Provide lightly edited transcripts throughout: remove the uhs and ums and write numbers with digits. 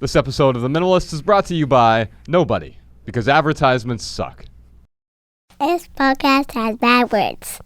This episode of The Minimalists is brought to you by nobody, because advertisements suck. This podcast has bad words.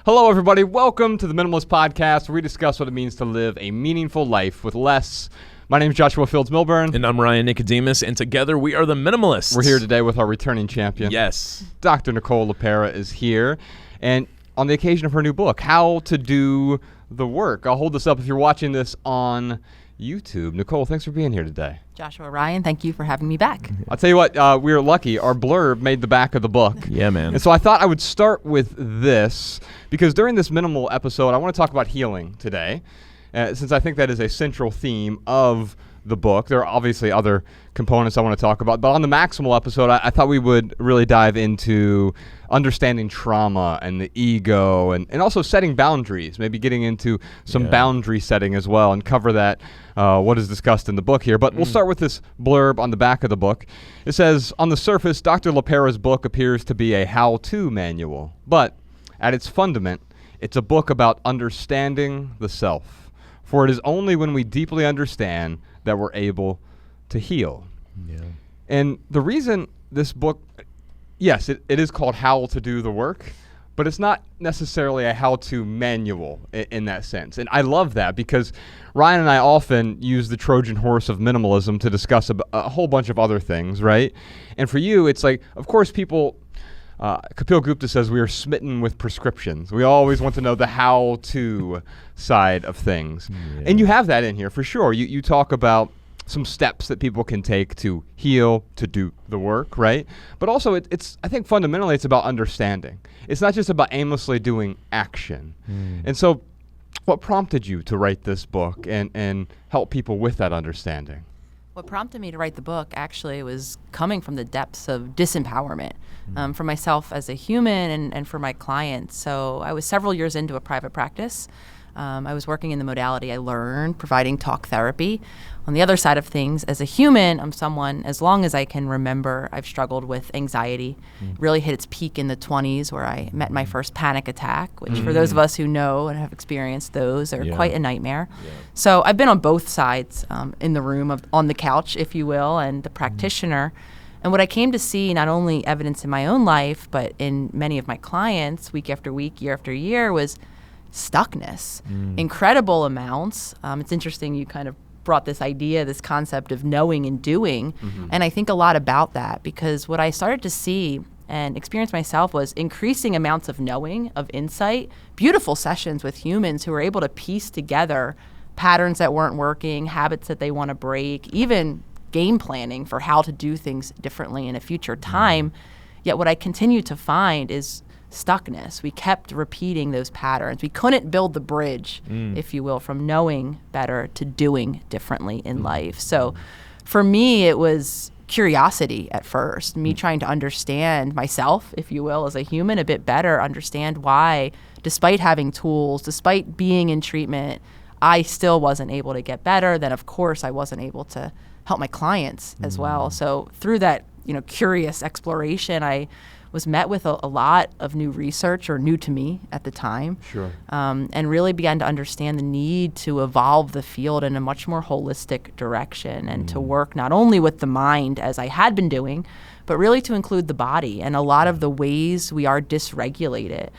Hello, everybody. Welcome to The Minimalist Podcast, where we discuss what it means to live a meaningful life with less. My name is Joshua Fields-Milburn. And I'm Ryan Nicodemus, and together we are The Minimalists. We're here today with our returning champion. Yes. Dr. Nicole LePera is here, and on the occasion of her new book, How to Do the Work. I'll hold this up if you're watching this on YouTube. Nicole, thanks for being here today. Joshua, Ryan, thank you for having me back. I'll tell you what, we were lucky. Our blurb made the back of the book. Yeah, man. And so I thought I would start with this, because during this minimal episode, I want to talk about healing today, since I think that is a central theme of the book. There are obviously other components I want to talk about, but on the Maximal episode, I thought we would really dive into understanding trauma and the ego, and also setting boundaries, maybe getting into some boundary setting as well, and cover that, what is discussed in the book here. But we'll start with this blurb on the back of the book. It says, on the surface, Dr. LePera's book appears to be a how-to manual, but at its fundament, it's a book about understanding the self. For it is only when we deeply understand that we're able to heal. Yeah. And the reason this book, yes, it is called How to Do the Work, but it's not necessarily a how-to manual in that sense. And I love that, because Ryan and I often use the Trojan horse of minimalism to discuss a whole bunch of other things, right? And for you, it's like, of course, people, Kapil Gupta says we are smitten with prescriptions. We always want to know the how-to side of things. Yeah. And you have that in here for sure. You talk about some steps that people can take to heal, to do the work, right? But also it's I think fundamentally it's about understanding. It's not just about aimlessly doing action. And so what prompted you to write this book and help people with that understanding? What prompted me to write the book actually was coming from the depths of disempowerment for myself as a human and for my clients. So I was several years into a private practice. I was working in the modality I learned, providing talk therapy. On the other side of things, as a human, I'm someone, as long as I can remember, I've struggled with anxiety. Really hit its peak in the 20s, where I met my first panic attack, which for those of us who know and have experienced those are quite a nightmare. Yeah. So I've been on both sides in the room, on the couch, if you will, and the practitioner. And what I came to see, not only evidence in my own life, but in many of my clients, week after week, year after year, was stuckness, incredible amounts. It's interesting you kind of brought this idea, this concept of knowing and doing, and I think a lot about that, because what I started to see and experience myself was increasing amounts of knowing, of insight, beautiful sessions with humans who were able to piece together patterns that weren't working, habits that they want to break, even game planning for how to do things differently in a future time. Yet what I continue to find is stuckness. We kept repeating those patterns. We couldn't build the bridge, if you will, from knowing better to doing differently in life. So for me, it was curiosity at first, me trying to understand myself, if you will, as a human a bit better, understand why, despite having tools, despite being in treatment, I still wasn't able to get better. Then, of course, I wasn't able to help my clients as well. So through that, curious exploration, I was met with a lot of new research, or new to me at the time, and really began to understand the need to evolve the field in a much more holistic direction, and to work not only with the mind, as I had been doing, but really to include the body and a lot of the ways we are dysregulated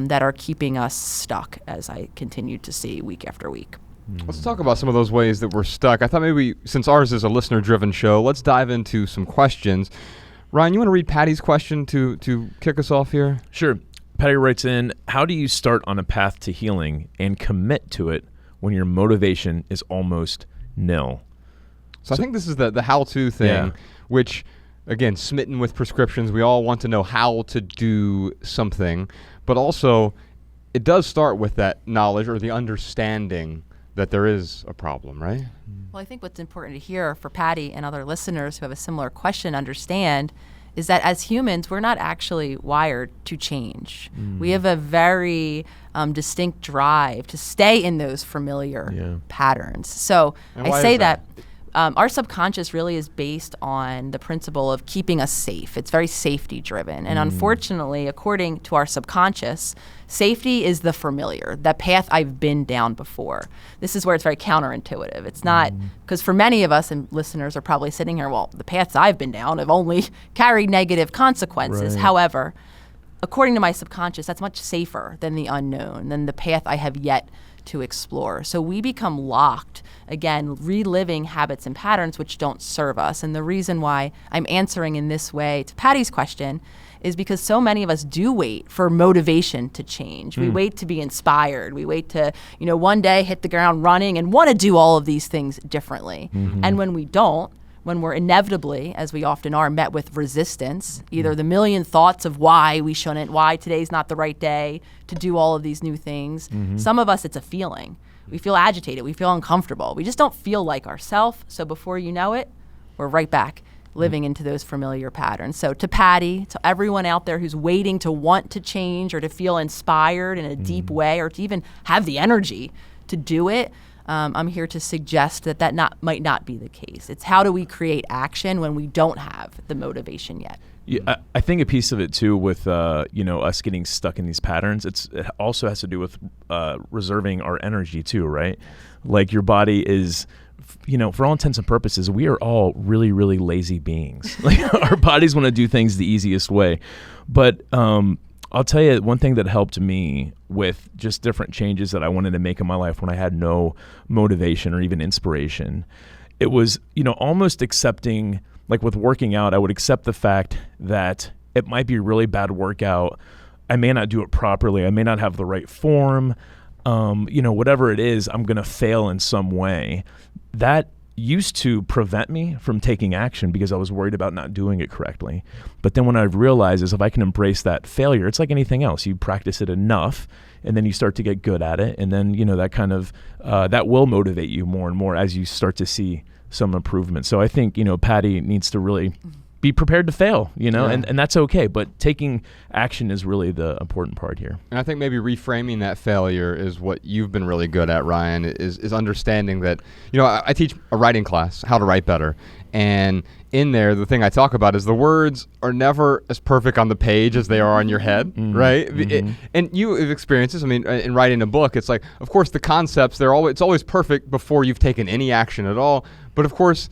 that are keeping us stuck, as I continued to see week after week. Let's talk about some of those ways that we're stuck. I thought maybe, since ours is a listener-driven show, let's dive into some questions. Ryan, you want to read Patty's question to kick us off here? Sure. Patty writes in, how do you start on a path to healing and commit to it when your motivation is almost nil? So I think this is the how-to thing, which, again, smitten with prescriptions. We all want to know how to do something, but also it does start with that knowledge or the understanding that there is a problem, right? Well, I think what's important to hear for Patty and other listeners who have a similar question understand is that as humans, we're not actually wired to change. We have a very distinct drive to stay in those familiar patterns. So I say that Our subconscious really is based on the principle of keeping us safe. It's very safety driven. And unfortunately, according to our subconscious, safety is the familiar, the path I've been down before. This is where it's very counterintuitive. It's not, because for many of us, and listeners are probably sitting here, well, the paths I've been down have only carried negative consequences. Right. However, according to my subconscious, that's much safer than the unknown, than the path I have yet to explore. So we become locked, again, reliving habits and patterns which don't serve us. And the reason why I'm answering in this way to Patty's question is because so many of us do wait for motivation to change. We wait to be inspired. We wait to, one day hit the ground running and want to do all of these things differently. And when we don't, when we're inevitably, as we often are, met with resistance, either the million thoughts of why we shouldn't, why today's not the right day to do all of these new things. Some of us, it's a feeling. We feel agitated. We feel uncomfortable. We just don't feel like ourselves. So before you know it, we're right back living into those familiar patterns. So to Patty, to everyone out there who's waiting to want to change or to feel inspired in a deep way or to even have the energy to do it, I'm here to suggest that might not be the case. It's how do we create action when we don't have the motivation yet? Yeah, I think a piece of it too with us getting stuck in these patterns, it also has to do with reserving our energy too, right? Like your body is, for all intents and purposes, we are all really, really lazy beings. Like our bodies want to do things the easiest way, but I'll tell you one thing that helped me with just different changes that I wanted to make in my life when I had no motivation or even inspiration. It was, almost accepting, like with working out, I would accept the fact that it might be a really bad workout. I may not do it properly. I may not have the right form. Whatever it is, I'm going to fail in some way. That used to prevent me from taking action because I was worried about not doing it correctly. But then what I've realized is if I can embrace that failure, it's like anything else. You practice it enough and then you start to get good at it. And then, that kind of, that will motivate you more and more as you start to see some improvement. So I think, Patty needs to really be prepared to fail, and that's okay. But taking action is really the important part here. And I think maybe reframing that failure is what you've been really good at, Ryan, is understanding that, I teach a writing class, how to write better. And in there, the thing I talk about is the words are never as perfect on the page as they are on your head, right? And you have experiences. I mean, in writing a book, it's like, of course, the concepts, it's always perfect before you've taken any action at all. But of course,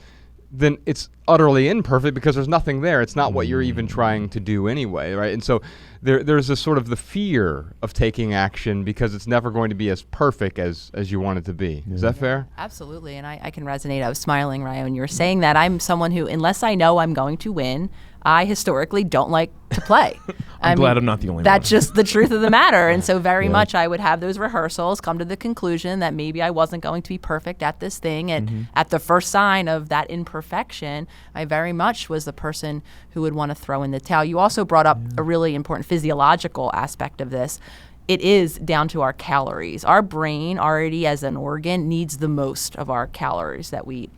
then it's utterly imperfect because there's nothing there. It's not what you're even trying to do anyway, right? And so there's this sort of the fear of taking action because it's never going to be as perfect as you want it to be. Is that fair? Absolutely, and I can resonate. I was smiling, Ryan, when you were saying that. I'm someone who, unless I know I'm going to win, I historically don't like to play. I'm glad I'm not the only one. That's just the truth of the matter. And so very much I would have those rehearsals, come to the conclusion that maybe I wasn't going to be perfect at this thing. And at the first sign of that imperfection, I very much was the person who would want to throw in the towel. You also brought up a really important physiological aspect of this. It is down to our calories. Our brain already as an organ needs the most of our calories that we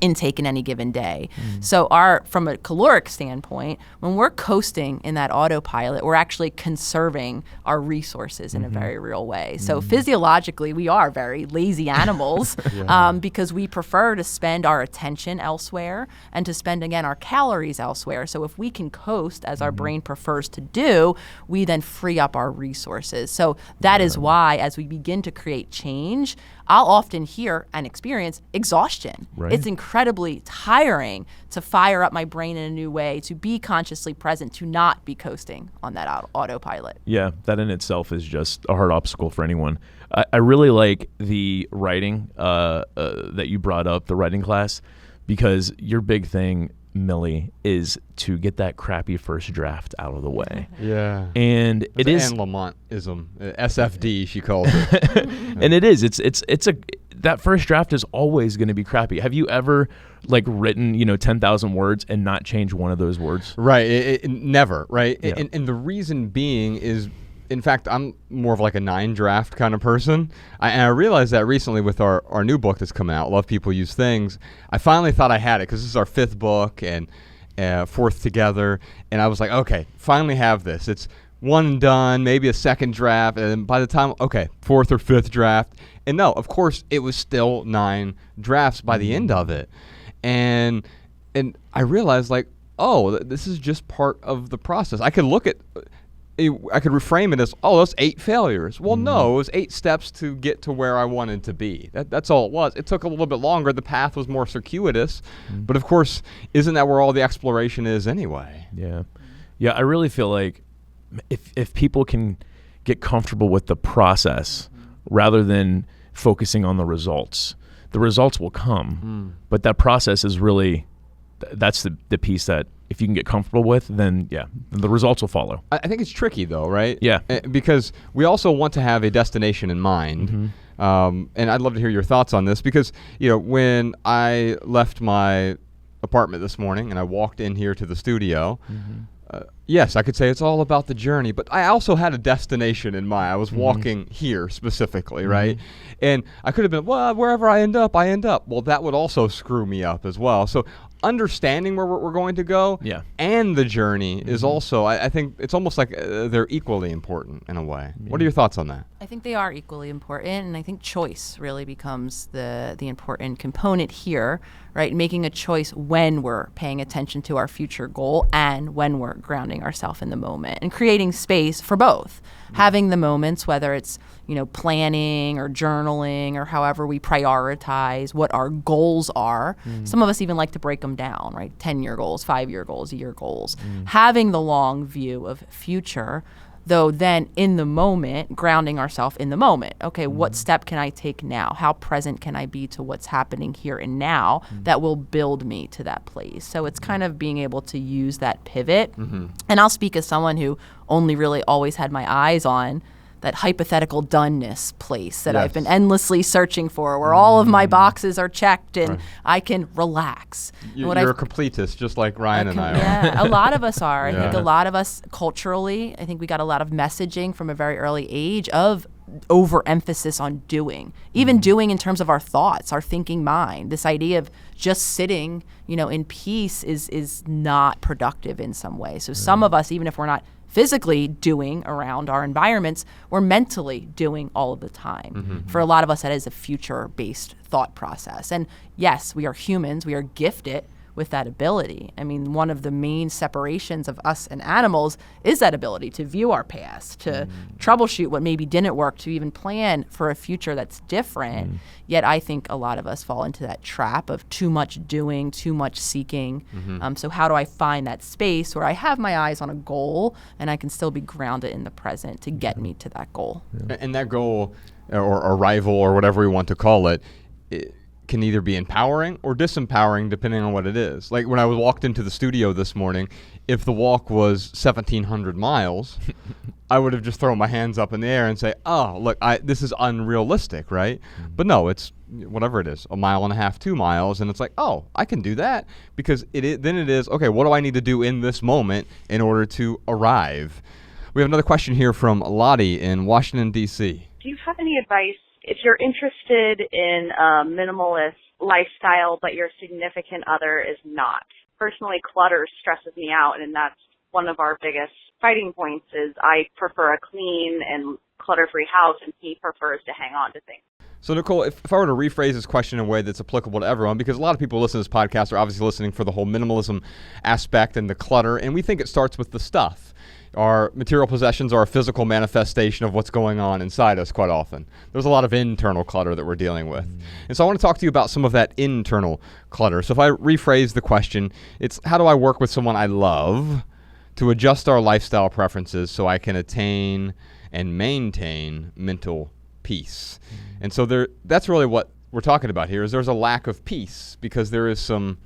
intake in any given day. So from a caloric standpoint, when we're coasting in that autopilot, we're actually conserving our resources in a very real way. So physiologically, we are very lazy animals because we prefer to spend our attention elsewhere and to spend, again, our calories elsewhere. So if we can coast, as our brain prefers to do, we then free up our resources. So that is why, as we begin to create change, I'll often hear and experience exhaustion. Right. It's incredibly tiring to fire up my brain in a new way, to be consciously present, to not be coasting on that autopilot. Yeah, that in itself is just a hard obstacle for anyone. I really like the writing that you brought up, the writing class, because your big thing, Millie, is to get that crappy first draft out of the way. Yeah. And That's it is Anne Lamontism, SFD she calls it. And it is. That first draft is always going to be crappy. Have you ever written 10,000 words and not changed one of those words? Right. It never. Right. Yeah. And the reason being is, in fact, I'm more of like a 9 draft kind of person. And I realized that recently with our new book that's coming out, Love People Use Things. I finally thought I had it because this is our 5th book and 4th together. And I was like, okay, finally have this. It's one and done, maybe a second draft. And by the time, 4th or 5th draft. And no, of course, it was still 9 drafts by the end of it. And I realized, like, oh, this is just part of the process. I could look at, I could reframe it as, oh, that's 8 failures. Well, no, it was 8 steps to get to where I wanted to be. That's all it was. It took a little bit longer. The path was more circuitous. But of course, isn't that where all the exploration is anyway? Yeah. Yeah, I really feel like if people can get comfortable with the process rather than focusing on the results will come. But that process is really, that's the piece that if you can get comfortable with, then the results will follow. I think it's tricky though, right? Yeah. Because we also want to have a destination in mind. And I'd love to hear your thoughts on this because, when I left my apartment this morning and I walked in here to the studio, yes, I could say it's all about the journey, but I also had a destination in mind. I was walking here specifically, right? And I could have been, well, wherever I end up, I end up. Well, that would also screw me up as well. So understanding where we're going to go and the journey is also, I think it's almost like they're equally important in a way. What are your thoughts on that? I think they are equally important, and I think choice really becomes the important component here, right? Making a choice when we're paying attention to our future goal and when we're grounding ourselves in the moment, and creating space for both. Having the moments, whether it's planning or journaling or however we prioritize what our goals are. Some of us even like to break them down, right? 10-year goals, 5-year goals, year goals. Having the long view of future, though, then in the moment, grounding ourselves in the moment. Okay, what step can I take now? How present can I be to what's happening here and now that will build me to that place? So it's kind of being able to use that pivot. And I'll speak as someone who only really always had my eyes on that hypothetical doneness place that I've been endlessly searching for, where all of my boxes are checked and I can relax. You're a completist, just like Ryan and I are. Yeah, a lot of us are. I think a lot of us culturally, I think we got a lot of messaging from a very early age of overemphasis on doing, even doing in terms of our thoughts, our thinking mind. This idea of just sitting, in peace is not productive in some way. So some of us, even if we're not physically doing around our environments, we're mentally doing all of the time. For a lot of us, that is a future-based thought process. And yes, we are humans. We are gifted with that ability. I mean, one of the main separations of us and animals is that ability to view our past, to troubleshoot what maybe didn't work, to even plan for a future that's different. Yet I think a lot of us fall into that trap of too much doing, too much seeking. So how do I find that space where I have my eyes on a goal and I can still be grounded in the present to get me to that goal? And that goal, or arrival, or whatever we want to call it can either be empowering or disempowering depending on what it is. Like when I walked into the studio this morning, if the walk was 1,700 miles, I would have just thrown my hands up in the air and say, oh, look, this is unrealistic, right? But no, it's whatever it is, 1.5 miles, 2 miles, and it's like, oh, I can do that because then it is, okay, what do I need to do in this moment in order to arrive? We have another question here from Lottie in Washington, D.C. Do you have any advice if you're interested in a minimalist lifestyle, but your significant other is not? Personally, clutter stresses me out, and that's one of our biggest fighting points is I prefer a clean and clutter-free house, and he prefers to hang on to things. So, Nicole, if I were to rephrase this question in a way that's applicable to everyone, because a lot of people listening to this podcast are obviously listening for the whole minimalism aspect and the clutter, and we think it starts with the stuff. Our material possessions are a physical manifestation of what's going on inside us quite often. There's a lot of internal clutter that we're dealing with. And so I want to talk to you about some of that internal clutter. So if I rephrase the question, it's how do I work with someone I love to adjust our lifestyle preferences so I can attain and maintain mental peace? And so that's really what we're talking about here, is there's a lack of peace because there's some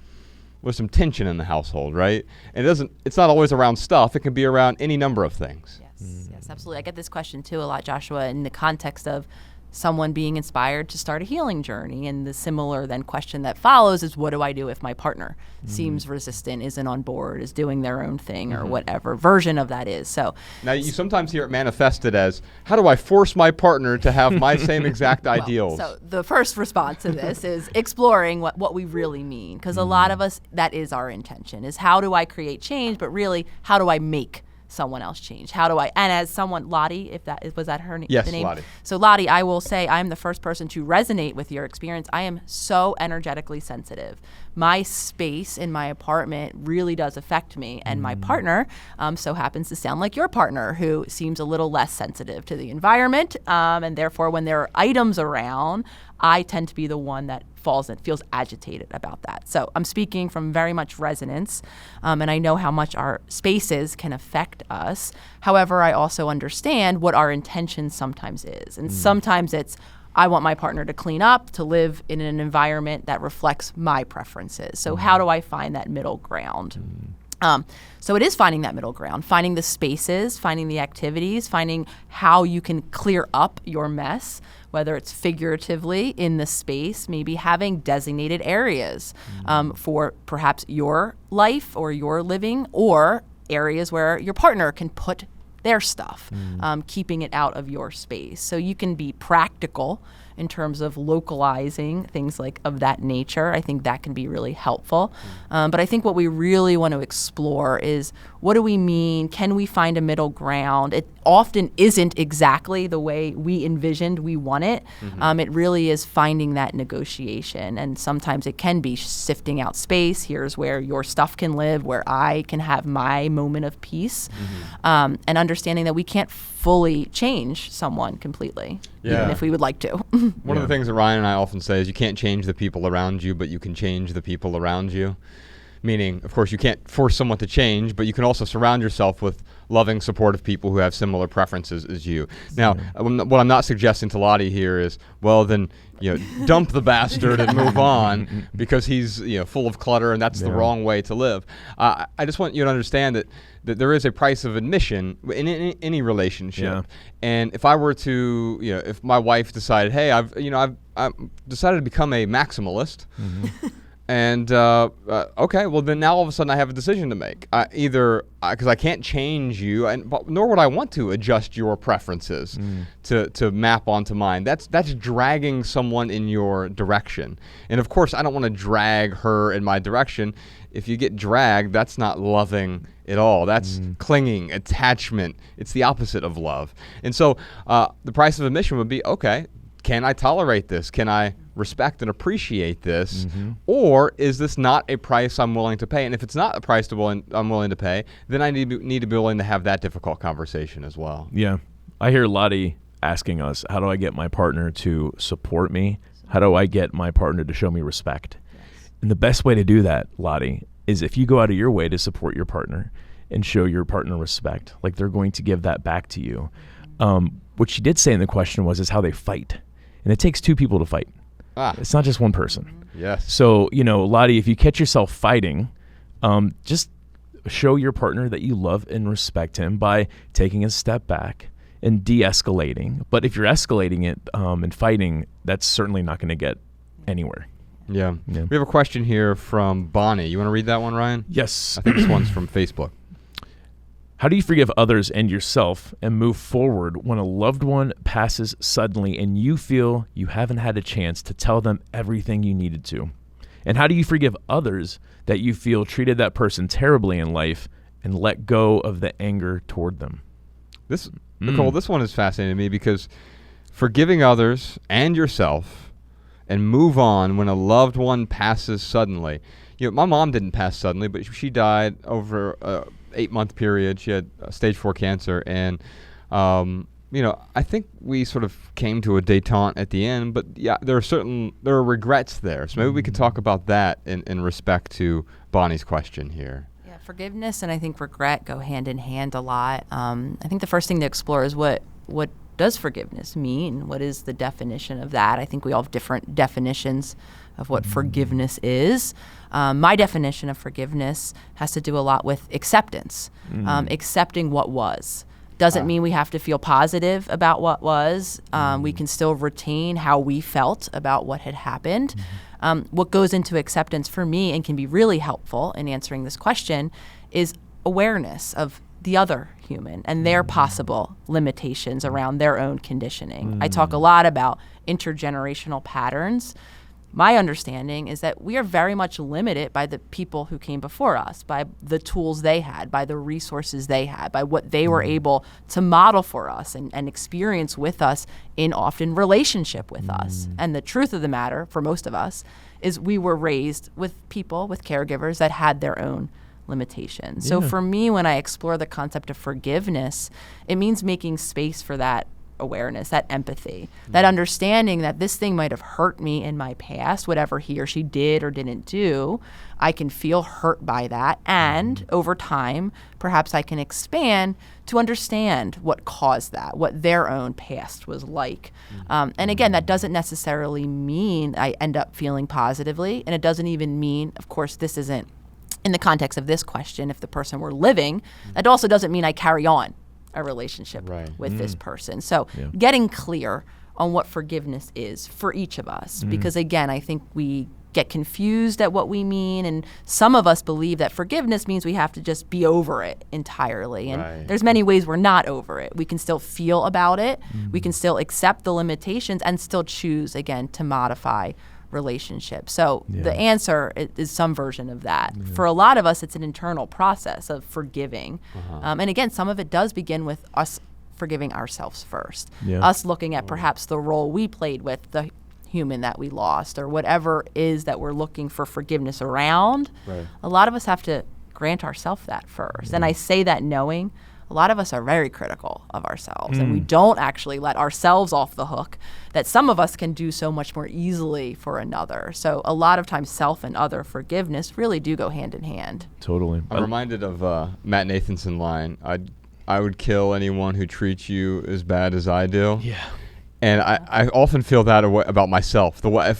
tension in the household, right? And it's not always around stuff. It can be around any number of things. Yes, absolutely. I get this question too a lot, Joshua, in the context of someone being inspired to start a healing journey. And the similar then question that follows is, what do I do if my partner seems resistant, isn't on board, is doing their own thing, or whatever version of that is? So now you sometimes hear it manifested as, how do I force my partner to have my same exact ideals? So the first response to this is exploring what we really mean, because a lot of us, that is our intention, is how do I create change, but really, how do I make someone else change? How do I, and as someone, Lottie, was that her Yes, the name? Lottie. So Lottie, I will say I'm the first person to resonate with your experience. I am so energetically sensitive. My space in my apartment really does affect me, and my partner so happens to sound like your partner, who seems a little less sensitive to the environment, and therefore when there are items around, I tend to be the one that feels agitated about that. So I'm speaking from very much resonance, and I know how much our spaces can affect us. However, I also understand what our intention sometimes is. And sometimes it's, I want my partner to clean up, to live in an environment that reflects my preferences. So how do I find that middle ground? So it is finding that middle ground, finding the spaces, finding the activities, finding how you can clear up your mess, whether it's figuratively in the space, maybe having designated areas for perhaps your life or your living, or areas where your partner can put their stuff, keeping it out of your space. So you can be practical in terms of localizing things like of that nature. I think that can be really helpful. But I think what we really want to explore is, what do we mean? Can we find a middle ground? It often isn't exactly the way we envisioned we want it. It really is finding that negotiation. And sometimes it can be sifting out space. Here's where your stuff can live, where I can have my moment of peace. And understanding that we can't fully change someone completely, even if we would like to. One of the things that Ryan and I often say is, you can't change the people around you, but you can change the people around you. Meaning, of course, you can't force someone to change, but you can also surround yourself with loving, supportive people who have similar preferences as you. Now, what I'm not suggesting to Lottie here is, well, then, dump the bastard and move on because he's, full of clutter, and that's the wrong way to live. I just want you to understand that there is a price of admission in any relationship. Yeah. And if I were to, if my wife decided, hey, I've decided to become a maximalist. And okay, well then now all of a sudden I have a decision to make. Either because I can't change you, nor would I want to adjust your preferences to map onto mine. That's dragging someone in your direction. And of course, I don't want to drag her in my direction. If you get dragged, that's not loving at all. That's clinging, attachment. It's the opposite of love. And so the price of admission would be, okay, can I tolerate this? Can I respect and appreciate this? Or is this not a price I'm willing to pay? And if it's not a price I'm willing to pay, then I need to be willing to have that difficult conversation as well. Yeah. I hear Lottie asking us, how do I get my partner to support me? How do I get my partner to show me respect? And the best way to do that, Lottie, is if you go out of your way to support your partner and show your partner respect, like they're going to give that back to you. What she did say in the question is how they fight. And it takes two people to fight. It's not just one person. Yes. So, Lottie, if you catch yourself fighting, just show your partner that you love and respect him by taking a step back and de-escalating. But if you're escalating it and fighting, that's certainly not going to get anywhere. Yeah. We have a question here from Bonnie. You want to read that one, Ryan? Yes. I think this one's from Facebook. How do you forgive others and yourself and move forward when a loved one passes suddenly and you feel you haven't had a chance to tell them everything you needed to? And how do you forgive others that you feel treated that person terribly in life and let go of the anger toward them? Nicole, this one is fascinating to me because forgiving others and yourself and move on when a loved one passes suddenly. My mom didn't pass suddenly, but she died over 8-month period. She had stage 4 cancer, and I think we sort of came to a détente at the end. But yeah, there are regrets there. So maybe we could talk about that in respect to Bonnie's question here. Yeah, forgiveness and I think regret go hand in hand a lot. I think the first thing to explore is what does forgiveness mean? What is the definition of that? I think we all have different definitions of what forgiveness is. My definition of forgiveness has to do a lot with acceptance, accepting what was. Doesn't mean we have to feel positive about what was. We can still retain how we felt about what had happened. What goes into acceptance for me and can be really helpful in answering this question is awareness of the other human and their possible limitations around their own conditioning. I talk a lot about intergenerational patterns. my understanding is that we are very much limited by the people who came before us, by the tools they had, by the resources they had, by what they were able to model for us and experience with us in often relationship with us. And the truth of the matter, for most of us, is we were raised with people, with caregivers that had their own limitations. So for me, when I explore the concept of forgiveness, it means making space for that awareness, that empathy, that understanding that this thing might have hurt me in my past, whatever he or she did or didn't do. I can feel hurt by that. And over time, perhaps I can expand to understand what caused that, what their own past was like. And again, that doesn't necessarily mean I end up feeling positively. And it doesn't even mean, of course, this isn't in the context of this question, if the person were living, that also doesn't mean I carry on a relationship with this person. So getting clear on what forgiveness is for each of us, because again, I think we get confused at what we mean, and some of us believe that forgiveness means we have to just be over it entirely. And there's many ways we're not over it. We can still feel about it. We can still accept the limitations and still choose, again, to modify relationship. So the answer is some version of that. For a lot of us, it's an internal process of forgiving. And again, some of it does begin with us forgiving ourselves first. Us looking at perhaps the role we played with the human that we lost, or whatever is that we're looking for forgiveness around. A lot of us have to grant ourselves that first. And I say that knowing a lot of us are very critical of ourselves, and we don't actually let ourselves off the hook, that some of us can do so much more easily for another. So a lot of times self and other forgiveness really do go hand in hand. Totally. I'm reminded of Matt Nathanson line, I would kill anyone who treats you as bad as I do. Yeah. And I often feel that about myself. The way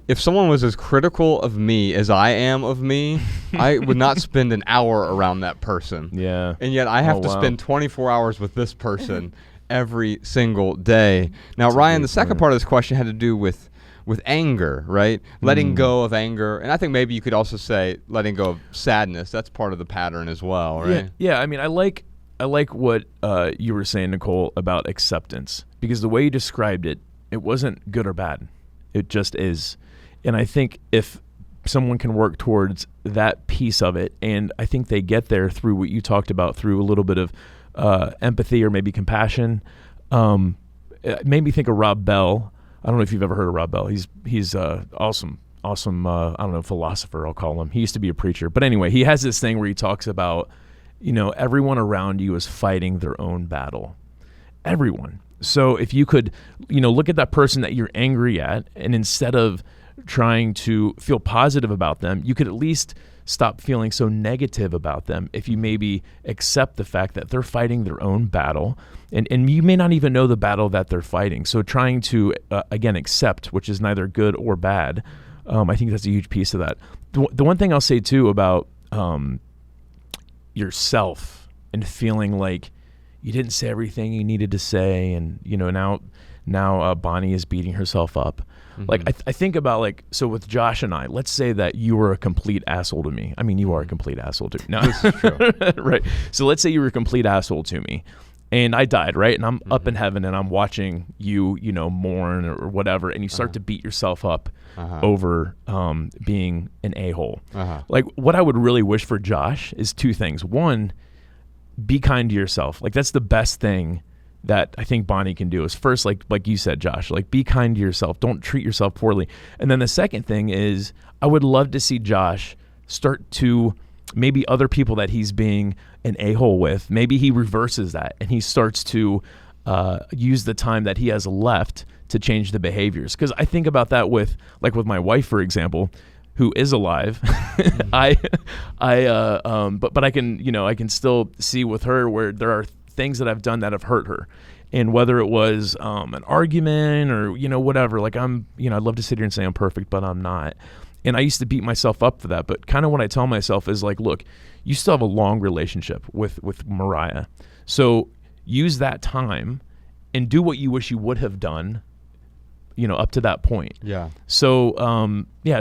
if someone was as critical of me as I am of me, I would not spend an hour around that person. Yeah. And yet I have to spend 24 hours with this person every single day. Now, Ryan, the second part of this question had to do with anger, right? Letting go of anger. And I think maybe you could also say letting go of sadness. That's part of the pattern as well, right? Yeah. I mean, I like what you were saying, Nicole, about acceptance, because the way you described it, it wasn't good or bad. It just is. And I think if someone can work towards that piece of it, and I think they get there through what you talked about, through a little bit of empathy or maybe compassion. It made me think of Rob Bell. I don't know if you've ever heard of Rob Bell. He's awesome, I don't know, philosopher, I'll call him. He used to be a preacher. But anyway, he has this thing where he talks about, everyone around you is fighting their own battle. Everyone. So if you could, look at that person that you're angry at, and instead of trying to feel positive about them, you could at least stop feeling so negative about them if you maybe accept the fact that they're fighting their own battle, and you may not even know the battle that they're fighting. So trying to, again, accept, which is neither good or bad, I think that's a huge piece of that. The one thing I'll say too about yourself and feeling like you didn't say everything you needed to say, and now Bonnie is beating herself up. Like I think about so with Josh and I, let's say that you were a complete asshole to me. I mean, you are a complete asshole to me. No, this is true. Right. So let's say you were a complete asshole to me, and I died, right? And I'm up in heaven, and I'm watching you, mourn or whatever, and you start to beat yourself up over being an a-hole. Like, what I would really wish for Josh is two things. One, be kind to yourself. Like, that's the best thing that I think Bonnie can do is first, like you said, Josh, be kind to yourself. Don't treat yourself poorly. And then the second thing is, I would love to see Josh start to, maybe other people that he's being an a-hole with, maybe he reverses that and he starts to use the time that he has left to change the behaviors. Because I think about that with my wife, for example, who is alive. But I can, I can still see with her where there are things that I've done that have hurt her. And whether it was an argument or, whatever, I'd love to sit here and say I'm perfect, but I'm not. And I used to beat myself up for that. But kind of what I tell myself is look, you still have a long relationship with Mariah. So use that time and do what you wish you would have done, up to that point. Yeah. So,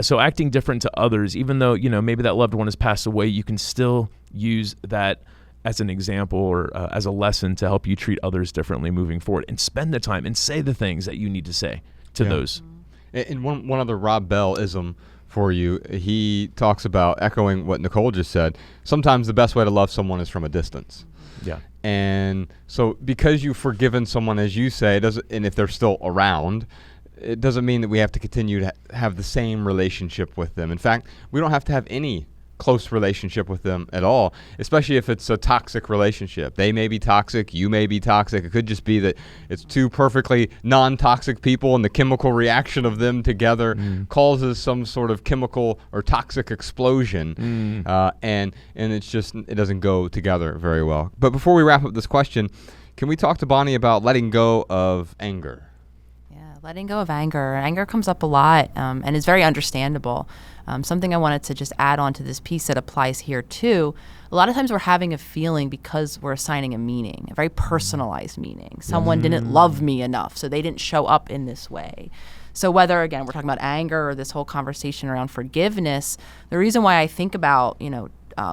so acting different to others, even though, maybe that loved one has passed away, you can still use that as an example or as a lesson to help you treat others differently moving forward, and spend the time and say the things that you need to say to those. And one other Rob Bell-ism for you, he talks about, echoing what Nicole just said, sometimes the best way to love someone is from a distance. Yeah. And so because you've forgiven someone, as you say, and if they're still around, it doesn't mean that we have to continue to have the same relationship with them. In fact, we don't have to have any close relationship with them at all, especially if it's a toxic relationship. They may be toxic, you may be toxic. It could just be that it's two perfectly non-toxic people, and the chemical reaction of them together causes some sort of chemical or toxic explosion, and it doesn't go together very well. But before we wrap up this question, can we talk to Bonnie about letting go of anger? Yeah, letting go of anger. Anger comes up a lot, and is very understandable. Something I wanted to just add on to this piece that applies here too. A lot of times we're having a feeling because we're assigning a meaning, a very personalized meaning. Someone didn't love me enough, so they didn't show up in this way. So whether, again, we're talking about anger or this whole conversation around forgiveness, the reason why I think about,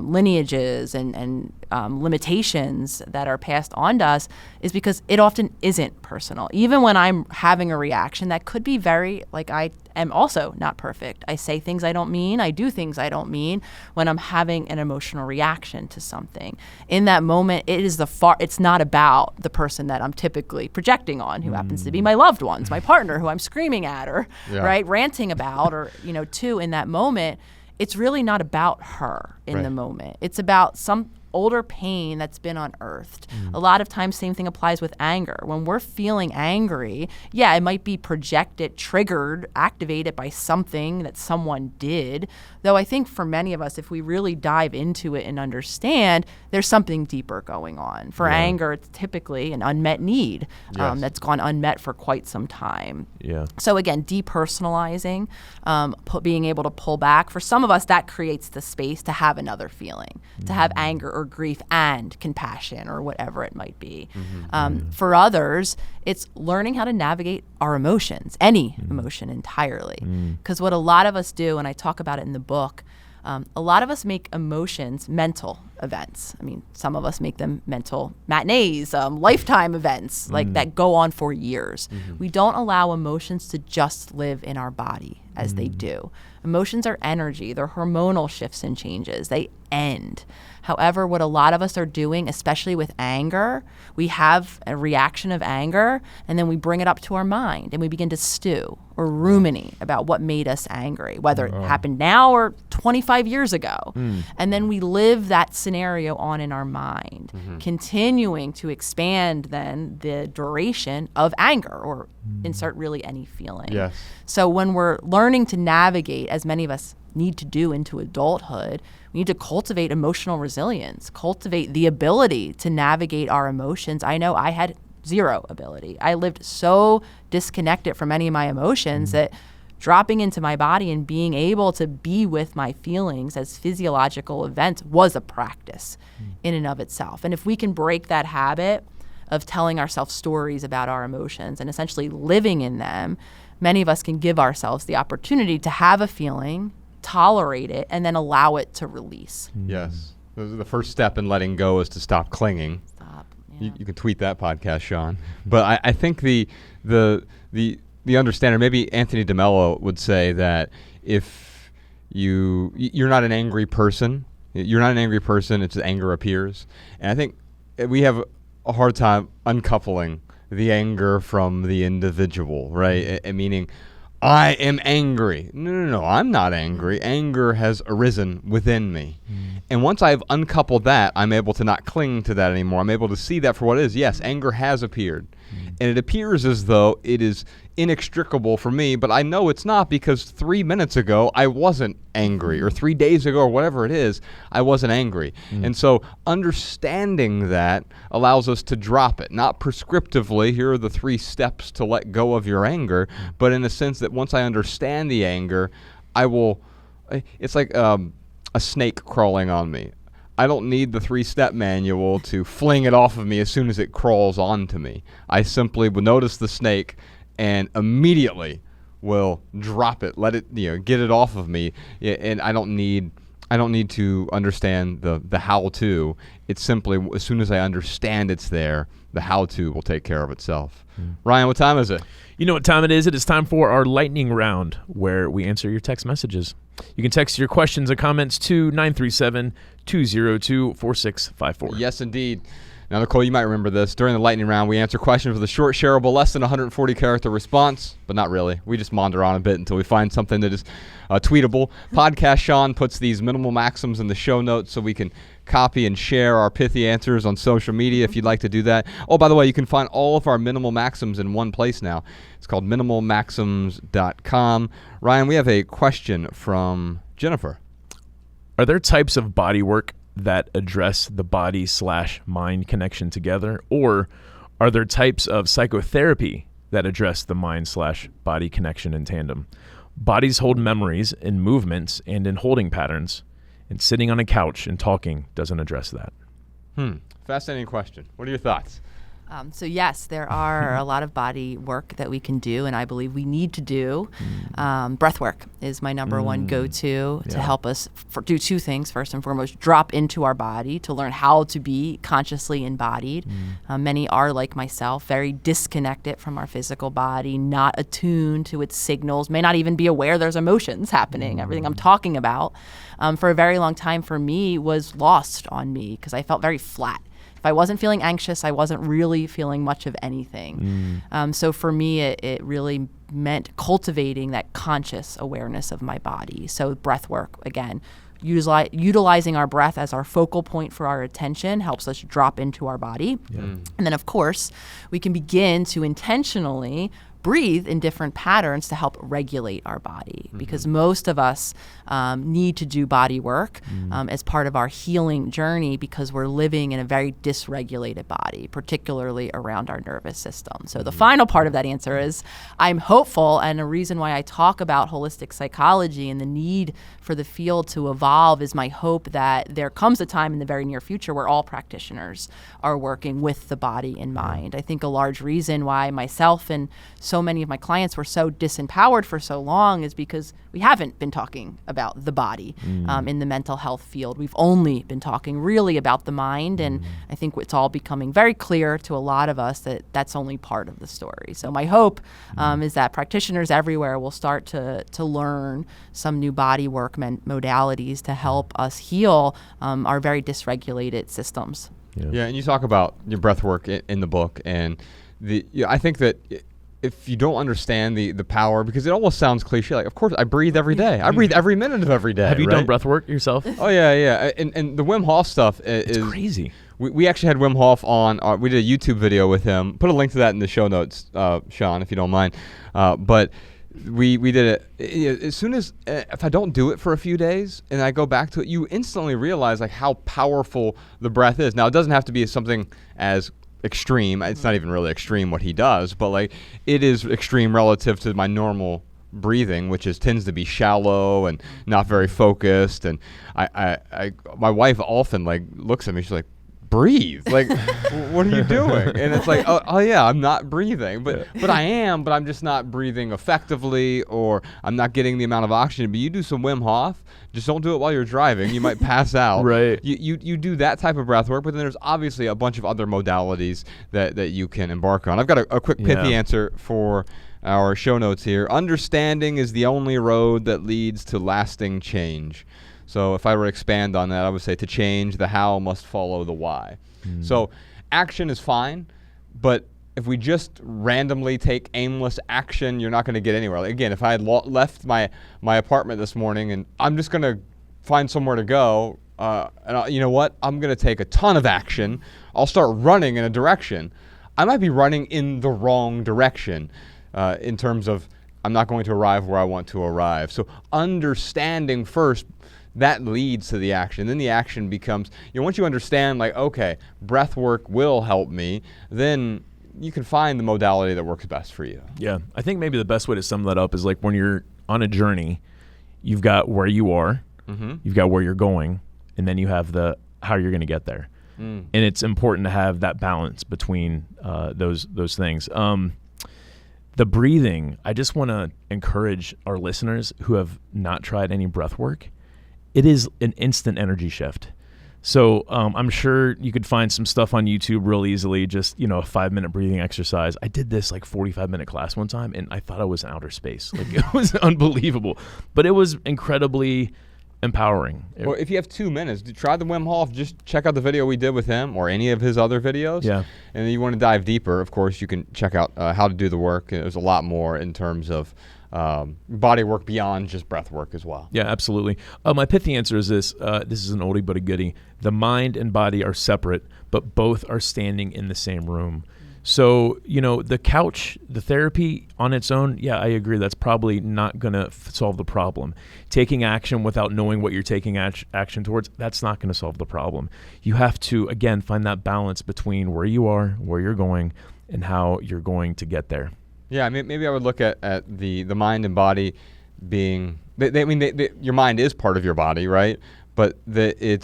lineages and limitations that are passed on to us is because it often isn't personal. Even when I'm having a reaction that could be very, I am also not perfect. I say things I don't mean. I do things I don't mean when I'm having an emotional reaction to something. In that moment, it's not about the person that I'm typically projecting on, who happens to be my loved ones, my partner, who I'm screaming at or ranting about, or, in that moment. It's really not about her in the moment. It's about some older pain that's been unearthed. A lot of times, same thing applies with anger. When we're feeling angry, it might be projected, triggered, activated by something that someone did. Though I think for many of us, if we really dive into it and understand, there's something deeper going on. For anger, it's typically an unmet need that's gone unmet for quite some time. Yeah. So again, depersonalizing, being able to pull back. For some of us, that creates the space to have another feeling, to have anger or grief and compassion or whatever it might be. For others, it's learning how to navigate our emotions, any emotion entirely. Because what a lot of us do, and I talk about it in the book, a lot of us make emotions mental events. I mean, some of us make them mental matinees, lifetime events that go on for years. We don't allow emotions to just live in our body as they do. Emotions are energy. They're hormonal shifts and changes. They end. However, what a lot of us are doing, especially with anger, we have a reaction of anger, and then we bring it up to our mind, and we begin to stew or ruminate about what made us angry, whether it happened now or 25 years ago. And then we live that scenario on in our mind, continuing to expand then the duration of anger, or insert really any feeling. Yes. So when we're learning to navigate, as many of us need to do into adulthood, we need to cultivate emotional resilience, cultivate the ability to navigate our emotions. I know I had zero ability. I lived so disconnected from any of my emotions that dropping into my body and being able to be with my feelings as physiological events was a practice in and of itself. And if we can break that habit of telling ourselves stories about our emotions and essentially living in them, many of us can give ourselves the opportunity to have a feeling, tolerate it, and then allow it to release. Yes. The first step in letting go is to stop clinging. Stop. Yeah. You can tweet that podcast, Sean. But I think the understanding, maybe Anthony DeMello would say that if you're not an angry person, it's anger appears. And I think we have a hard time uncoupling the anger from the individual, right? Meaning, I am angry. No, I'm not angry. Anger has arisen within me. And once I've uncoupled that, I'm able to not cling to that anymore. I'm able to see that for what it is. Yes, anger has appeared. And it appears as though it is inextricable for me, but I know it's not, because 3 minutes ago I wasn't angry, or 3 days ago, or whatever it is, I wasn't angry. And so understanding that allows us to drop it, not prescriptively, here are the 3 steps to let go of your anger, but in the sense that once I understand the anger, it's like a snake crawling on me. I don't need the 3-step manual to fling it off of me as soon as it crawls onto me. I simply will notice the snake and immediately will drop it, let it, get it off of me. And I don't need I don't need to understand the how-to. It's simply, as soon as I understand it's there, the how-to will take care of itself. Ryan, what time is it? You know what time it is? It is time for our lightning round, where we answer your text messages. You can text your questions and comments to 937-202-4654. Yes, indeed. Now, Nicole, you might remember this. During the lightning round, we answer questions with a short, shareable, less than 140-character response, but not really. We just maunder on a bit until we find something that is tweetable. Podcast Sean puts these minimal maxims in the show notes so we can copy and share our pithy answers on social media if you'd like to do that. Oh, by the way, you can find all of our minimal maxims in one place now. It's called minimalmaxims.com. Ryan, we have a question from Jennifer. Are there types of body work that address the body/mind connection together, or are there types of psychotherapy that address the mind/body connection in tandem? Bodies hold memories in movements and in holding patterns, and sitting on a couch and talking doesn't address that. Fascinating question. What are your thoughts? So yes, there are a lot of body work that we can do, and I believe we need to do. Breath work is my number one go-to to help us do two things. First and foremost, drop into our body to learn how to be consciously embodied. Many are, like myself, very disconnected from our physical body, not attuned to its signals, may not even be aware there's emotions happening. Everything I'm talking about for a very long time for me was lost on me because I felt very flat. If I wasn't feeling anxious, I wasn't really feeling much of anything. So for me, it really meant cultivating that conscious awareness of my body. So breath work, again, utilizing our breath as our focal point for our attention helps us drop into our body. And then, of course, we can begin to intentionally breathe in different patterns to help regulate our body, because most of us need to do body work as part of our healing journey, because we're living in a very dysregulated body, particularly around our nervous system. So the final part of that answer is I'm hopeful, and a reason why I talk about holistic psychology and the need for the field to evolve is my hope that there comes a time in the very near future where all practitioners are working with the body in mind. I think a large reason why myself and so many of my clients were so disempowered for so long is because we haven't been talking about the body in the mental health field. We've only been talking really about the mind, and I think it's all becoming very clear to a lot of us that that's only part of the story. So my hope is that practitioners everywhere will start to learn some new body work modalities to help us heal our very dysregulated systems. Yeah, and you talk about your breath work in the book, and I think that if you don't understand the power, because it almost sounds cliche, like, of course, I breathe every day. I breathe every minute of every day. Have you done breath work yourself? Oh, yeah. And the Wim Hof stuff is crazy. We actually had Wim Hof on. We did a YouTube video with him. Put a link to that in the show notes, Sean, if you don't mind. But we did it. As soon as, if I don't do it for a few days and I go back to it, you instantly realize like how powerful the breath is. Now, it doesn't have to be something as extreme. It's not even really extreme what he does, but like it is extreme relative to my normal breathing, which tends to be shallow and not very focused. And my wife often like looks at me, she's like, breathe, like what are you doing? And it's like, oh yeah, I'm not breathing, but I am, but I'm just not breathing effectively, or I'm not getting the amount of oxygen. But you do some Wim Hof, just don't do it while you're driving, you might pass out. Right. You do that type of breath work, but then there's obviously a bunch of other modalities that you can embark on. I've got a quick pithy answer for our show notes here. Understanding is the only road that leads to lasting change. So if I were to expand on that, I would say to change, the how must follow the why. So action is fine, but if we just randomly take aimless action, you're not going to get anywhere. Like, again, if I had left my apartment this morning and I'm just going to find somewhere to go, you know what? I'm going to take a ton of action. I'll start running in a direction. I might be running in the wrong direction in terms of I'm not going to arrive where I want to arrive. So understanding first, that leads to the action. Then the action becomes, once you understand, like, okay, breath work will help me, then you can find the modality that works best for you. Yeah. I think maybe the best way to sum that up is like when you're on a journey, you've got where you are, you've got where you're going, and then you have the how you're going to get there. And it's important to have that balance between those things. The breathing, I just want to encourage our listeners who have not tried any breath work. it is an instant energy shift. So I'm sure you could find some stuff on YouTube real easily, just, a 5-minute breathing exercise. I did this like 45-minute class one time, and I thought I was in outer space. Like, it was unbelievable. But it was incredibly empowering. Well, if you have 2 minutes, try the Wim Hof. Just check out the video we did with him or any of his other videos. Yeah. And then you want to dive deeper, of course, you can check out How to Do the Work. There's a lot more in terms of body work beyond just breath work as well. Yeah, absolutely. My pithy answer is this. This is an oldie but a goodie. The mind and body are separate, but both are standing in the same room. So, the couch, the therapy on its own, yeah, I agree. That's probably not going to solve the problem. Taking action without knowing what you're taking action towards, that's not going to solve the problem. You have to, again, find that balance between where you are, where you're going, and how you're going to get there. Yeah, maybe I would look at the mind and body being. Your mind is part of your body, right? But we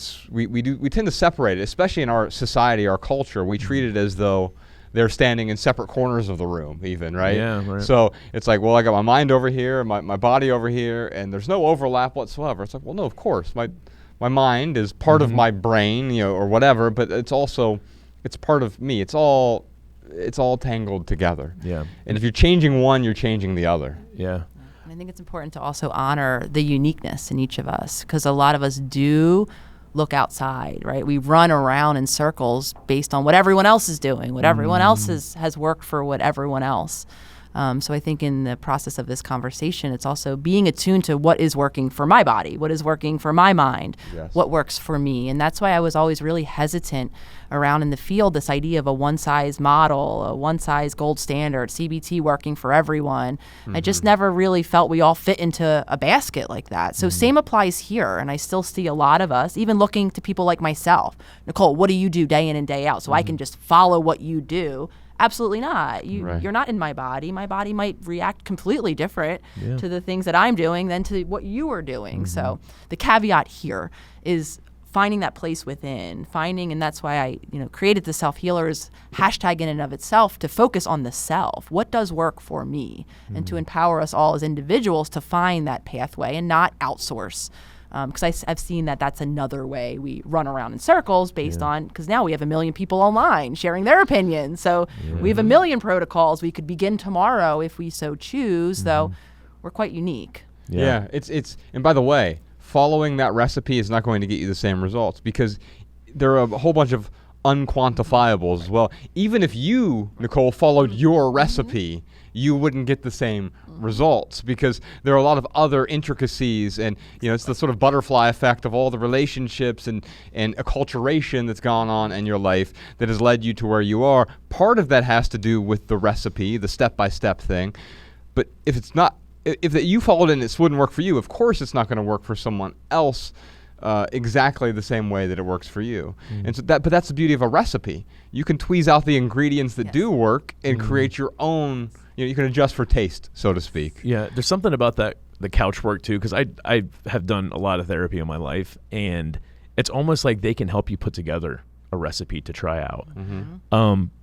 tend to separate it, especially in our society, our culture. We treat it as though they're standing in separate corners of the room, even, right? Yeah, right. So it's like, well, I got my mind over here, my body over here, and there's no overlap whatsoever. It's like, well, no, of course, my mind is part of my brain, or whatever, but it's part of me. It's all tangled together. Yeah. And if you're changing one, you're changing the other. Yeah. I think it's important to also honor the uniqueness in each of us, because a lot of us do look outside, right? We run around in circles based on what everyone else is doing, what everyone else has worked for what everyone else. So I think in the process of this conversation, it's also being attuned to what is working for my body, what is working for my mind, Yes. what works for me. And that's why I was always really hesitant around in the field, this idea of a one-size model, a one-size gold standard, CBT working for everyone. I just never really felt we all fit into a basket like that. So same applies here. And I still see a lot of us, even looking to people like myself, Nicole, what do you do day in and day out? So I can just follow what you do. Absolutely not. Right. You're not in my body. My body might react completely different to the things that I'm doing than to what you are doing. So the caveat here is finding that place within, and that's why I created the Self-Healers hashtag in and of itself, to focus on the self. What does work for me? And to empower us all as individuals to find that pathway and not outsource. Because I've seen that that's another way we run around in circles based on, because now we have 1 million people online sharing their opinions. So we have 1 million protocols we could begin tomorrow if we so choose, though we're quite unique. Yeah, it's and by the way, following that recipe is not going to get you the same results, because there are a whole bunch of unquantifiables as well. Even if you, Nicole, followed your recipe, you wouldn't get the same results, because there are a lot of other intricacies, and it's the sort of butterfly effect of all the relationships and acculturation that's gone on in your life that has led you to where you are. Part of that has to do with the recipe, the step-by-step thing. But if it's not, if you followed it and it wouldn't work for you, of course it's not going to work for someone else exactly the same way that it works for you. And so but that's the beauty of a recipe. You can tweeze out the ingredients that do work and create your own. You can adjust for taste, so to speak. Yeah, there's something about the couch work too, because I have done a lot of therapy in my life, and it's almost like they can help you put together a recipe to try out.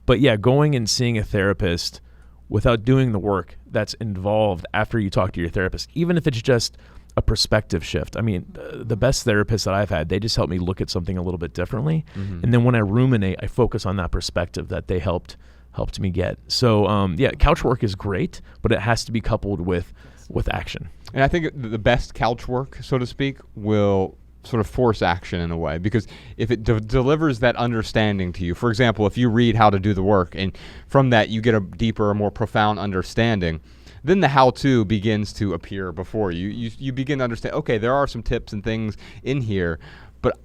But yeah, going and seeing a therapist without doing the work that's involved after you talk to your therapist, even if it's just a perspective shift. I mean, the best therapists that I've had, they just help me look at something a little bit differently. And then when I ruminate, I focus on that perspective that they helped me get. So yeah, couch work is great, but it has to be coupled with action. And I think the best couch work, so to speak, will sort of force action in a way, because if it delivers that understanding to you, for example, if you read How to Do the Work and from that you get a deeper, more profound understanding, then the how-to begins to appear before you. You begin to understand, okay, there are some tips and things in here, but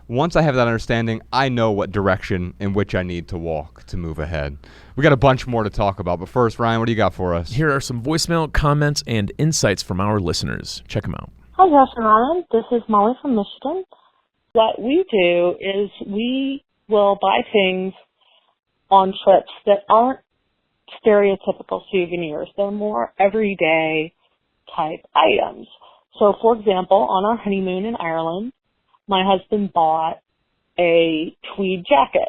once I have that understanding, I know what direction in which I need to walk to move ahead. We got a bunch more to talk about, but first, Ryan, what do you got for us? Here are some voicemail comments and insights from our listeners. Check them out. Hi, Josh and Ryan. This is Molly from Michigan. What we do is we will buy things on trips that aren't stereotypical souvenirs. They're more everyday type items. So, for example, on our honeymoon in Ireland, my husband bought a tweed jacket,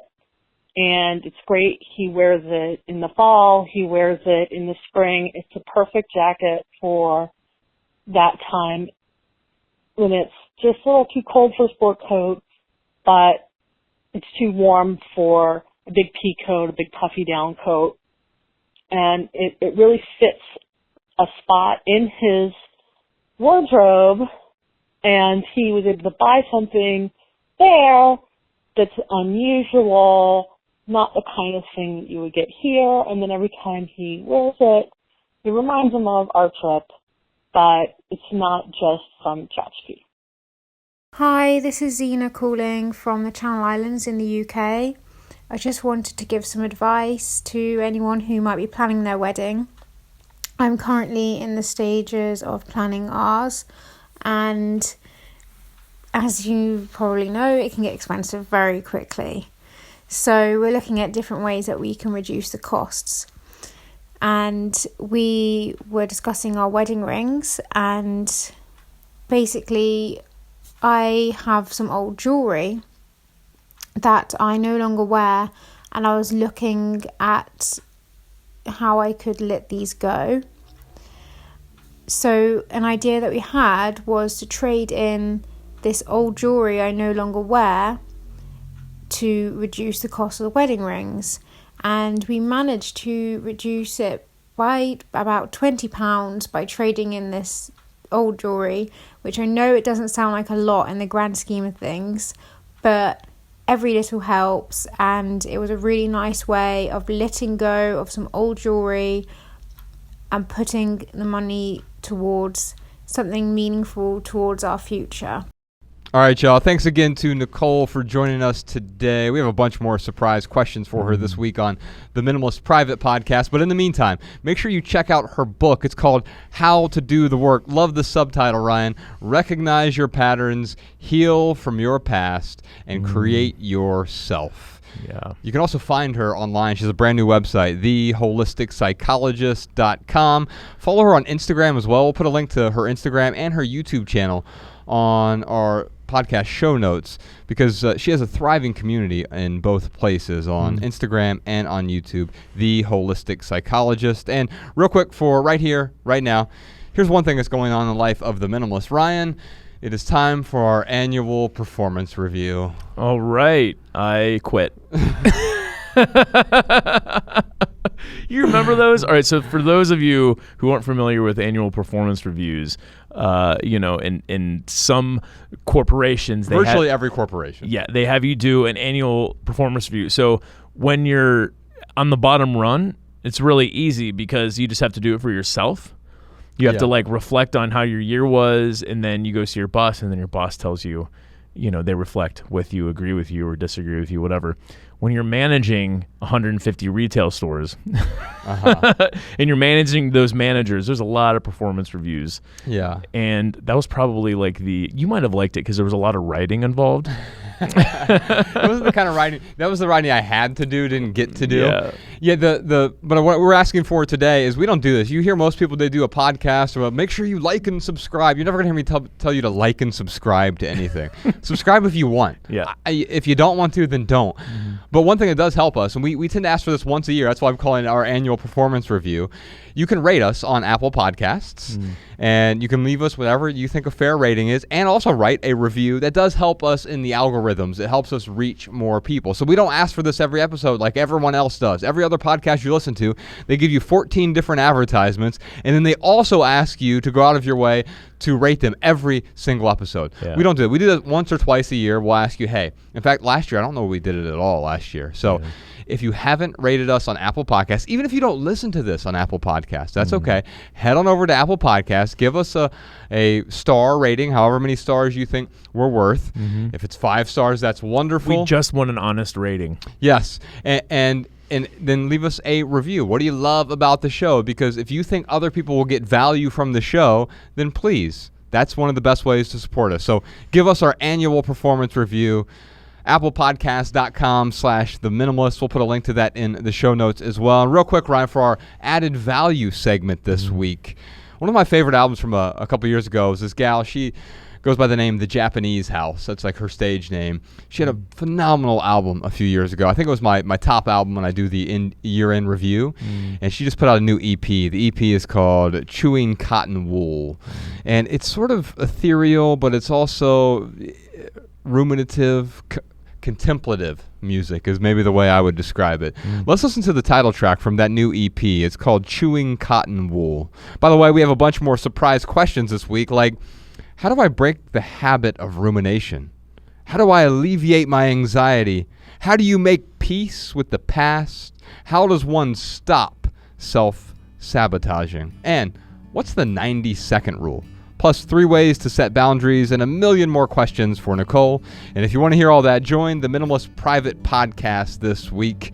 and it's great. He wears it in the fall. He wears it in the spring. It's a perfect jacket for that time. when it's just a little too cold for a sport coat, but it's too warm for a big pea coat, a big puffy down coat. And it really fits a spot in his wardrobe, and he was able to buy something there that's unusual, not the kind of thing that you would get here, and then every time he wears it, it reminds him of our trip, but it's not just some tchotchke. Hi, this is Zena calling from the Channel Islands in the UK. I just wanted to give some advice to anyone who might be planning their wedding. I'm currently in the stages of planning ours, and as you probably know, it can get expensive very quickly. So we're looking at different ways that we can reduce the costs. And we were discussing our wedding rings, and basically I have some old jewellery that I no longer wear, and I was looking at how I could let these go. So an idea that we had was to trade in this old jewellery I no longer wear to reduce the cost of the wedding rings, and we managed to reduce it by about £20 by trading in this old jewellery, which I know it doesn't sound like a lot in the grand scheme of things, but every little helps, and it was a really nice way of letting go of some old jewellery and putting the money towards something meaningful towards our future. All right, y'all. Thanks again to Nicole for joining us today. We have a bunch more surprise questions for her this week on the Minimalist Private Podcast. But in the meantime, make sure you check out her book. It's called How to Do the Work. Love the subtitle, Ryan. Recognize your patterns, heal from your past, and create yourself. Yeah. You can also find her online. She has a brand new website, theholisticspsychologist.com. Follow her on Instagram as well. We'll put a link to her Instagram and her YouTube channel on our podcast show notes, because she has a thriving community in both places, on Instagram and on YouTube, The Holistic Psychologist. And real quick, for right here, right now, here's one thing that's going on in the life of the minimalist. Ryan, it is time for our annual performance review. All right. I quit. You remember those? All right. So for those of you who aren't familiar with annual performance reviews, in some corporations, virtually every corporation. Yeah, they have you do an annual performance review. So when you're on the bottom run, it's really easy because you just have to do it for yourself. You have to reflect on how your year was, and then you go see your boss, and then your boss tells you, they reflect with you, agree with you, or disagree with you, whatever. When you're managing 150 retail stores and you're managing those managers, there's a lot of performance reviews. Yeah. And that was probably you might have liked it because there was a lot of writing involved. It wasn't the kind of writing. That was the writing I had to do, didn't get to do. Yeah. But what we're asking for today is we don't do this. You hear most people, they do a podcast about make sure you like and subscribe. You're never gonna hear me tell you to like and subscribe to anything. Subscribe if you want. Yeah. If you don't want to, then don't. But one thing that does help us, and we tend to ask for this once a year. That's why I'm calling it our annual performance review. You can rate us on Apple Podcasts, and you can leave us whatever you think a fair rating is, and also write a review. That does help us in the algorithms. It helps us reach more people. So we don't ask for this every episode like everyone else does. Every other podcast you listen to, they give you 14 different advertisements, and then they also ask you to go out of your way to rate them every single episode. Yeah. We don't do it. We do it once or twice a year. We'll ask you, hey. In fact, last year, I don't know if we did it at all last year. So if you haven't rated us on Apple Podcasts, even if you don't listen to this on Apple Podcasts, that's okay. Head on over to Apple Podcasts. Give us a star rating, however many stars you think we're worth. If it's 5 stars, that's wonderful. We just want an honest rating. Yes. And then leave us a review. What do you love about the show? Because if you think other people will get value from the show, then please, that's one of the best ways to support us. So give us our annual performance review. applepodcast.com/The Minimalist. We'll put a link to that in the show notes as well. And real quick, Ryan, for our added value segment this week, one of my favorite albums from a couple years ago was this gal. She goes by the name The Japanese House. That's like her stage name. She had a phenomenal album a few years ago. I think it was my top album when I do the year-end review. And she just put out a new EP. The EP is called Chewing Cotton Wool. And it's sort of ethereal, but it's also ruminative, contemplative music is maybe the way I would describe it. Let's listen to the title track from that new EP. It's called Chewing Cotton Wool. By the way, we have a bunch more surprise questions this week, like, how do I break the habit of rumination? How do I alleviate my anxiety? How do you make peace with the past? How does one stop self-sabotaging? And what's the 90-second rule? Plus 3 ways to set boundaries and a million more questions for Nicole. And if you want to hear all that, join the Minimalist private podcast this week.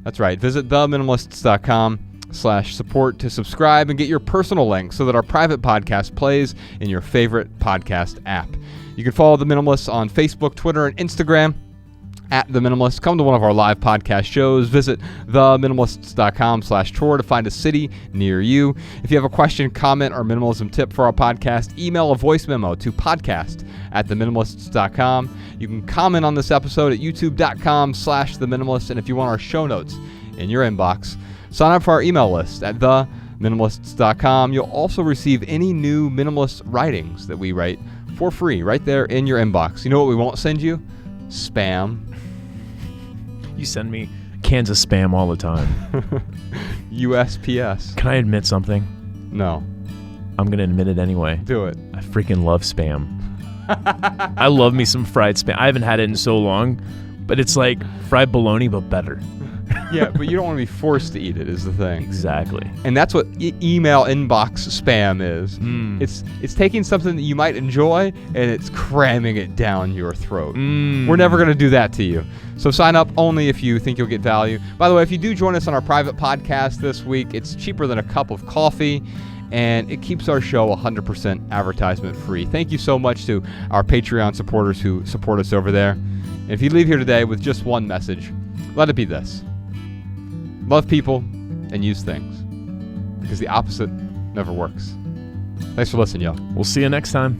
That's right. Visit theminimalists.com/support to subscribe and get your personal link so that our private podcast plays in your favorite podcast app. You can follow The Minimalists on Facebook, Twitter, and Instagram at The Minimalists. Come to one of our live podcast shows. Visit theminimalists.com/tour to find a city near you. If you have a question, comment, or minimalism tip for our podcast, email a voice memo to podcast@theminimalists.com. You can comment on this episode at youtube.com/theminimalists. And if you want our show notes in your inbox, sign up for our email list at theminimalists.com. You'll also receive any new minimalist writings that we write for free right there in your inbox. You know what we won't send you? Spam. You send me cans of spam all the time. USPS. Can I admit something? No. I'm going to admit it anyway. Do it. I freaking love spam. I love me some fried spam. I haven't had it in so long, but it's like fried bologna, but better. Yeah, but you don't want to be forced to eat it is the thing. Exactly. And that's what email inbox spam is. It's taking something that you might enjoy and it's cramming it down your throat. We're never going to do that to you. So sign up only if you think you'll get value. By the way, if you do join us on our private podcast this week, it's cheaper than a cup of coffee, and it keeps our show 100% advertisement free. Thank you so much to our Patreon supporters who support us over there. And if you leave here today with just one message, let it be this. Love people and use things, because the opposite never works. Thanks for listening, y'all. We'll see you next time.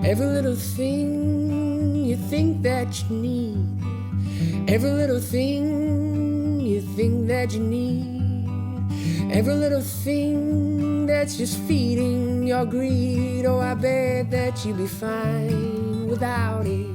Every little thing you think that you need, every little thing you think that you need, every little thing that's just feeding your greed. Oh, I bet that you'd be fine without it.